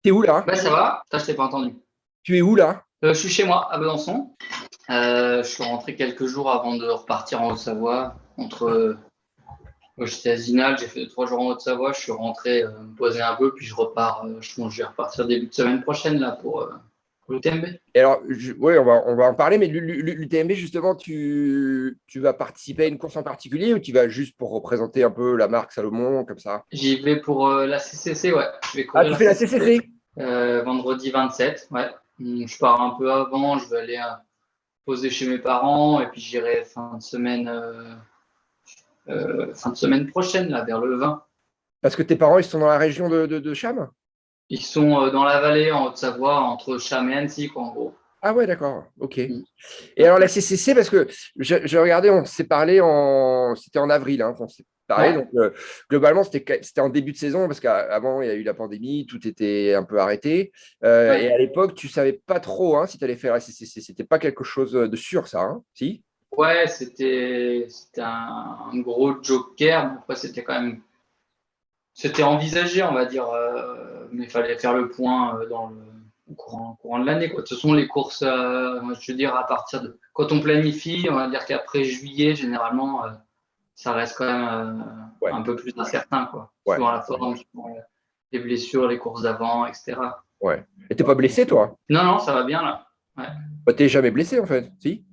T'es où là? Ouais, ça va? Ça, je t'ai pas entendu. Tu es où là? Je suis chez moi, à Besançon. Je suis rentré quelques jours avant de repartir en Haute-Savoie. Moi, j'étais à Zinal, j'ai fait 3 jours en Haute-Savoie. Je suis rentré me poser un peu, puis je repars. Je vais repartir début de semaine prochaine là pour l'UTMB. Et alors, ouais, on va en parler, mais l'UTMB, justement, tu vas participer à une course en particulier ou tu vas juste pour représenter un peu la marque Salomon, comme ça? J'y vais pour la CCC, ouais. Je vais Ah, courir tu la fais la CCC CCC? vendredi 27, ouais. Je pars un peu avant, je vais aller poser chez mes parents et puis j'irai fin de semaine prochaine, là, vers le 20. Parce que tes parents, ils sont dans la région de Cham? Ils sont dans la vallée, en Haute-Savoie, entre Cham et Annecy, quoi, en gros. Ah ouais, d'accord, ok. Mm. Et alors la CCC, parce que je regardais, on s'est parlé c'était en avril, hein, qu'on s'est parlé, Ouais, donc globalement c'était en début de saison, parce qu'avant il y a eu la pandémie, tout était un peu arrêté. Et ouais. à l'époque, tu savais pas trop hein, si tu allais faire la CCC, c'était pas quelque chose de sûr, ça, hein, si? Ouais, c'était un gros joker. Mais après, c'était envisagé, on va dire, mais il fallait faire le point au courant de l'année, quoi. De toute façon, les courses, je veux dire, à partir de quand on planifie, on va dire qu'après juillet, généralement, ça reste quand même Ouais, un peu plus incertain, quoi. ouais, Suivant la forme, suivant les blessures, les courses d'avant, etc. ouais. Et t'es pas blessé, toi? Non, non, ça va bien là. Ouais. Bah, t'es jamais blessé, en fait, si?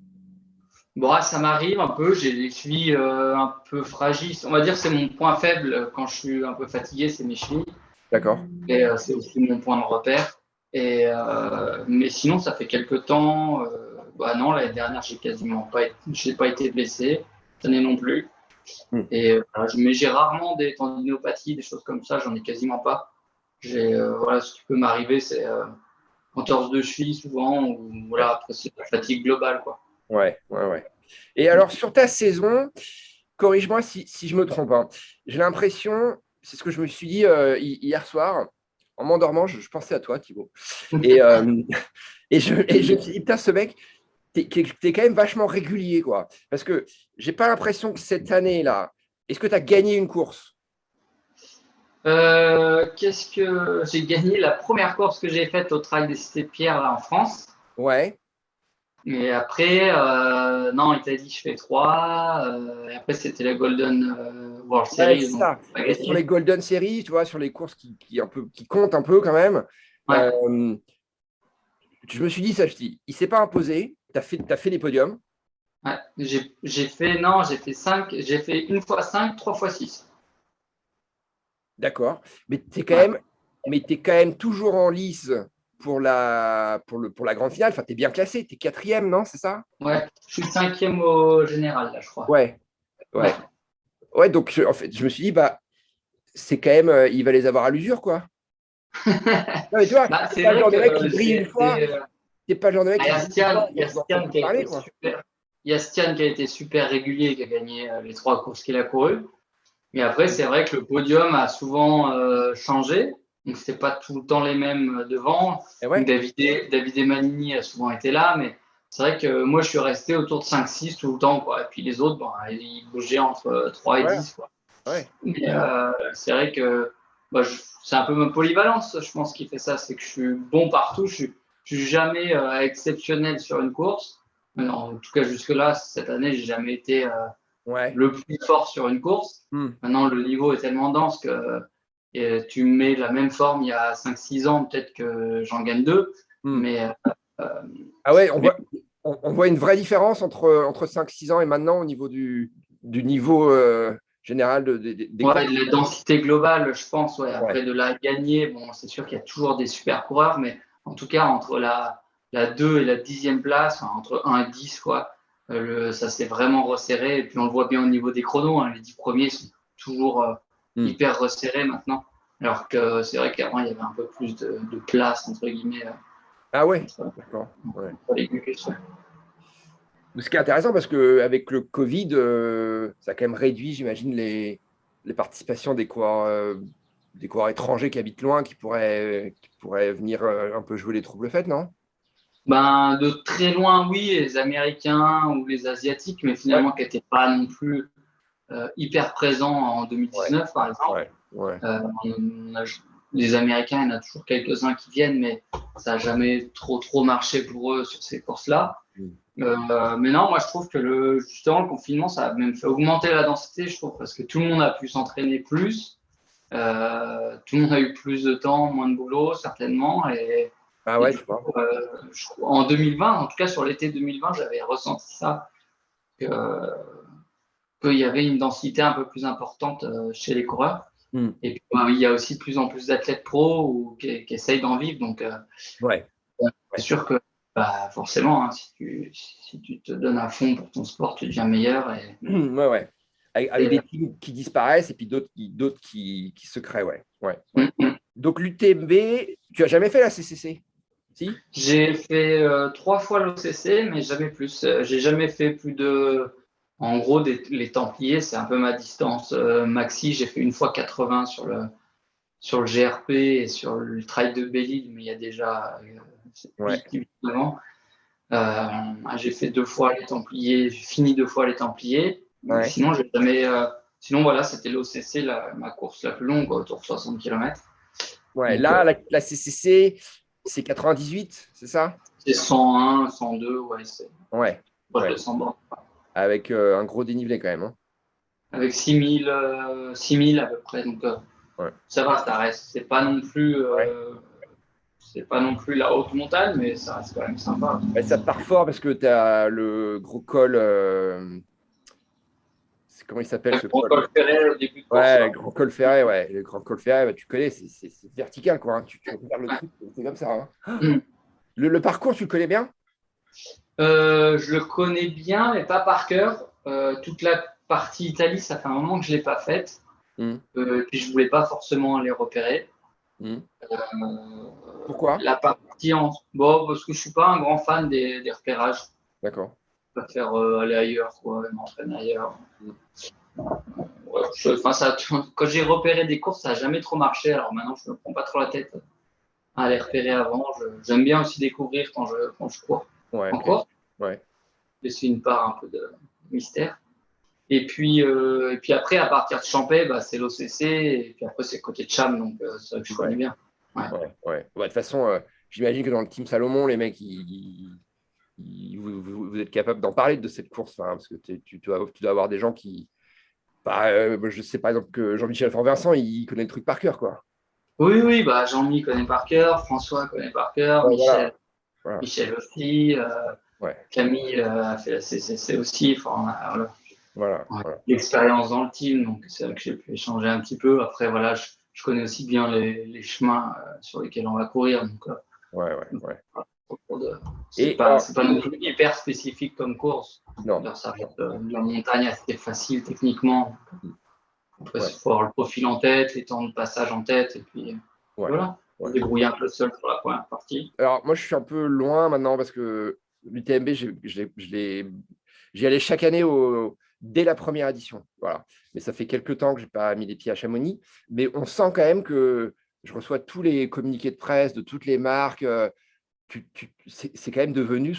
Bon, ça m'arrive un peu, j'ai les chevilles un peu fragiles. On va dire que c'est mon point faible quand je suis un peu fatigué, c'est mes chevilles. D'accord. Et c'est aussi mon point de repère. Mais sinon, ça fait quelques temps. Bah non, l'année dernière, j'ai pas été blessé. Cette année non plus. Hmm. Mais j'ai rarement des tendinopathies, des choses comme ça. J'en ai quasiment pas. Voilà, ce qui peut m'arriver, c'est entorse de cheville souvent, ou Ouais, voilà, après c'est la fatigue globale, quoi. ouais, ouais, ouais. Et alors, sur ta saison, corrige-moi si je me trompe, hein. J'ai l'impression, c'est ce que je me suis dit hier soir, en m'endormant, je pensais à toi, Thibaut. Et, et je me suis dit, putain, ce mec, t'es quand même vachement régulier, quoi. Parce que j'ai pas l'impression que cette année-là, est-ce que tu as gagné une course? Qu'est-ce que j'ai gagné la première course que j'ai faite au Trail des Cités de Pierre là en France. Ouais. Mais après, non, il t'a dit je fais trois. Et après, c'était la Golden World Ouais, Series, c'est donc ça. pas Et sur les gagné. Golden Series, tu vois, sur les courses qui comptent un peu quand même, Ouais, euh, je me suis dit ça, je dis, il s'est pas imposé, t'as fait les podiums. ouais. J'ai fait une fois 5, 3 fois 6. D'accord. Mais tu es quand Ouais, même, mais t'es quand même toujours en lice pour la grande finale. Enfin, tu es bien classé. Tu es quatrième, non? C'est ça? ouais. Je suis cinquième au général, là, je crois. Ouais, Ouais. ouais. Ouais, donc en fait, je me suis dit, bah, c'est quand même, il va les avoir à l'usure, quoi. Non, mais tu vois, Bah, t'es c'est pas le vrai genre de mec qui que brille une fois. T'es pas le genre de mec il y qui a brille une fois Stian, il y et a tu vas en Stian qui a parler, été quoi. super. Il y a Stian qui a été super régulier, qui a gagné les 3 courses qu'il a courues. Mais après, c'est vrai que le podium a souvent changé. Donc, c'était pas tout le temps les mêmes devant. Et Donc, ouais, David et Manini a souvent été là. Mais c'est vrai que moi, je suis resté autour de 5-6 tout le temps, quoi. Et puis les autres, bon, ils bougeaient entre 3 et ouais, 10, quoi. ouais. Mais c'est vrai que bah, c'est un peu ma polyvalence, je pense, qui fait ça. C'est que je suis bon partout. Je suis jamais exceptionnel sur une course. Mais non, en tout cas, jusque-là, cette année, j'ai jamais été Ouais. le plus fort sur une course. Hmm, Maintenant, le niveau est tellement dense que tu me mets la même forme il y a 5-6 ans, peut-être que j'en gagne deux. hmm. Mais, Ah ouais, on mais voit, on voit une vraie différence entre 5, 6 ans et maintenant au niveau du niveau général des ouais, courses. de la densité globale, je pense. Ouais. Ouais. Après, de la gagner, bon, c'est sûr qu'il y a toujours des super coureurs, mais en tout cas, entre la 2 et la 10e place, enfin, entre 1 et 10, quoi, ça s'est vraiment resserré. Et puis, on le voit bien au niveau des chronos. Hein, les 10 premiers sont toujours Hmm. hyper resserrés maintenant. Alors que c'est vrai qu'avant, il y avait un peu plus de place, entre guillemets, Ah ouais, entre, d'accord. Ouais. entre les questions. Ce qui est intéressant parce qu'avec le Covid, ça a quand même réduit, j'imagine, les participations des coureurs étrangers qui habitent loin, qui pourraient venir un peu jouer les troubles fêtes, non? Ben, de très loin, oui, les Américains ou les Asiatiques, mais Ouais, finalement qui n'étaient pas non plus hyper présents en ouais, 2019, par exemple. ouais, ouais. Euh, les Américains, il y en a toujours quelques-uns qui viennent, mais ça n'a jamais trop marché pour eux sur ces courses-là. Mais non, moi je trouve que justement le confinement, ça a même fait augmenter la densité, je trouve, parce que tout le monde a pu s'entraîner plus, tout le monde a eu plus de temps, moins de boulot, certainement. Ah Et ouais, du tu coup, vois. en 2020, en tout cas sur l'été 2020, j'avais ressenti ça, qu'il y avait une densité un peu plus importante chez les coureurs. Et puis, il y a aussi de plus en plus d'athlètes pros qui essayent d'en vivre. Donc, Ouais. c'est sûr que forcément, hein, si tu te donnes à fond pour ton sport, tu deviens meilleur. Ouais, ouais. Avec des teams qui disparaissent et puis d'autres qui se créent, ouais. Ouais, ouais. Donc l'UTMB, tu as jamais fait la CCC? Si? J'ai fait 3 fois l'OCC, mais jamais plus. J'ai jamais fait plus de. En gros, les Templiers, c'est un peu ma distance maxi. J'ai fait une fois 80 sur le GRP et sur le trail de Belle-Île, mais il y a déjà Ouais. 8 ans. J'ai fait 2 fois les Templiers, j'ai fini 2 fois les Templiers. Mais Ouais. sinon, j'ai jamais. Sinon, voilà, c'était l'OCC, ma course la plus longue, autour de 60 km. Ouais. Donc, Là, la CCC, c'est 98, c'est ça? c'est 101, 102, ouais, c'est Ouais. proche Ouais. de 100 bornes. Avec un gros dénivelé quand même, hein. Avec 6000, 6000 à peu près. Donc, Ouais. ça va, ça reste. Ouais. C'est pas non plus la haute montagne, mais ça reste quand même sympa. Ouais, ça part fort parce que tu as le gros col. Comment il s'appelle ce On col? peut le faire au début de course, Ouais, le là. grand col Ferret, ouais. Le grand col Ferret, bah, tu connais, c'est vertical, quoi, hein. Tu regardes le truc, c'est comme ça, hein. Mm. Le parcours, tu le connais bien? Je le connais bien, mais pas par cœur. Toute la partie Italie, ça fait un moment que je ne l'ai pas faite. Hmm. Puis je voulais pas forcément les repérer. Hmm. Euh, Pourquoi? la partie bon, parce que je suis pas un grand fan des repérages. D'accord. Je préfère aller ailleurs, quoi, m'entraîner ailleurs. Hmm. Ouais, quand j'ai repéré des courses, ça n'a jamais trop marché. Alors maintenant, je ne me prends pas trop la tête à les repérer avant. J'aime bien aussi découvrir quand je cours Ouais, ok. encore. Ouais. Laisser une part un peu de mystère. Et puis après, à partir de Champais, c'est l'OCC. Et puis après, c'est côté de Cham. Donc, c'est vrai que je connais Ouais. bien. Ouais. Ouais. Ouais. Bah, de toute façon, j'imagine que dans le team Salomon, les mecs, vous êtes capable d'en parler de cette course, hein, parce que tu dois avoir des gens qui. Bah, je sais par exemple que Jean-Michel Fort-Vincent, il connaît le truc par cœur, quoi. Oui, oui, Jean-Mi connaît par cœur. François connaît par cœur. Ouais, voilà. Voilà. Michel aussi. Ouais. Camille a fait la CCC aussi. Enfin, voilà. Voilà. Ouais, Voilà. l'expérience dans le team, donc c'est vrai que j'ai pu échanger un petit peu. Après, voilà, je connais aussi bien les chemins sur lesquels on va courir. Donc, Ouais, ouais, ouais. Et c'est pas non plus hyper spécifique comme course. non. Alors, ça reste de la montagne assez facile techniquement. Après, Ouais, il faut avoir le profil en tête, les temps de passage en tête, et puis ouais, voilà, se ouais. débrouiller un peu seul sur la première partie. Alors, moi, je suis un peu loin maintenant parce que l'UTMB, j'y allais chaque année dès la première édition. Voilà. Mais ça fait quelques temps que je n'ai pas mis les pieds à Chamonix. Mais on sent quand même que je reçois tous les communiqués de presse de toutes les marques. C'est quand même devenu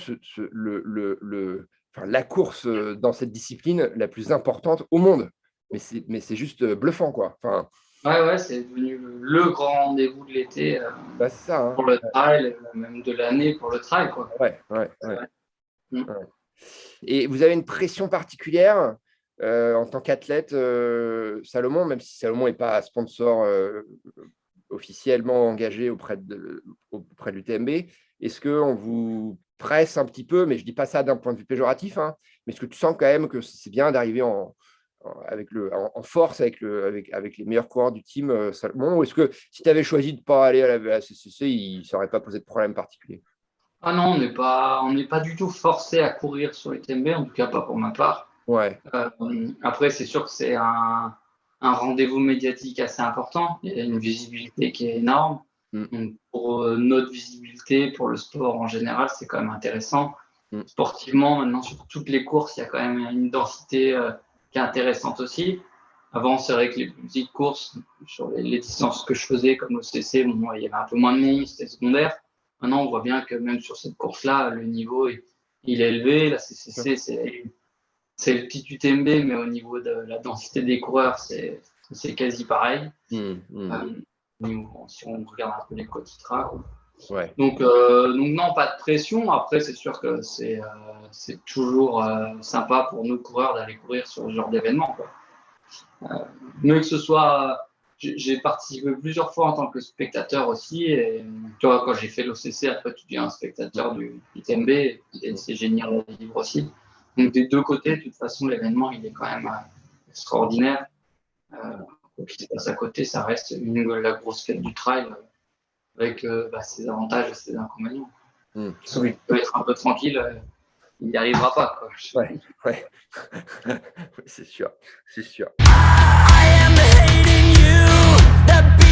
enfin, la course dans cette discipline la plus importante au monde. Mais c'est juste bluffant, quoi. Enfin, Ouais, ouais, c'est devenu le grand rendez-vous de l'été bah, c'est ça, hein. pour le trail, même de l'année pour le trail, quoi. Ouais, ouais, ouais, Mm. ouais. Et vous avez une pression particulière en tant qu'athlète Salomon, même si Salomon n'est pas sponsor officiellement engagé auprès de l'UTMB. Est-ce qu'on vous presse un petit peu, mais je ne dis pas ça d'un point de vue péjoratif, hein, mais est-ce que tu sens quand même que c'est bien d'arriver en force avec les meilleurs coureurs du team Salomon, ou est-ce que si tu avais choisi de ne pas aller à la CCC, il ne s'aurait pas posé de problème particulier? Ah non, on n'est pas du tout forcé à courir sur les TMB, en tout cas pas pour ma part. Ouais. Après, c'est sûr que c'est un rendez-vous médiatique assez important. Il y a une visibilité qui est énorme. Mm. Donc, pour notre visibilité, pour le sport en général, c'est quand même intéressant. Mm. Sportivement, maintenant, sur toutes les courses, il y a quand même une densité qui est intéressante aussi. Avant, c'est vrai que les plus petites courses, sur les distances que je faisais, comme au CC, bon, il y avait un peu moins de monde, c'était secondaire. Maintenant, on voit bien que même sur cette course-là, le niveau il est élevé. La CCC, c'est le petit UTMB, mais au niveau de la densité des coureurs, c'est quasi pareil. Mm. Mm. si on regarde un peu les quotidiens. Ouais. Donc non, pas de pression. Après, c'est sûr que c'est toujours sympa pour nous coureurs d'aller courir sur ce genre d'événement. Mieux que ce soit, j'ai participé plusieurs fois en tant que spectateur aussi. Et tu vois, quand j'ai fait l'OCC, après tu deviens un spectateur du ITMB, et c'est génial à vivre aussi. Donc des deux côtés, de toute façon, l'événement il est quand même extraordinaire. Ce qui se passe à côté, ça reste la grosse fête du trail avec ses avantages et ses inconvénients. Celui qui peut être un peu tranquille, il n'y arrivera pas. Quoi. Ouais. C'est sûr. I am hating you.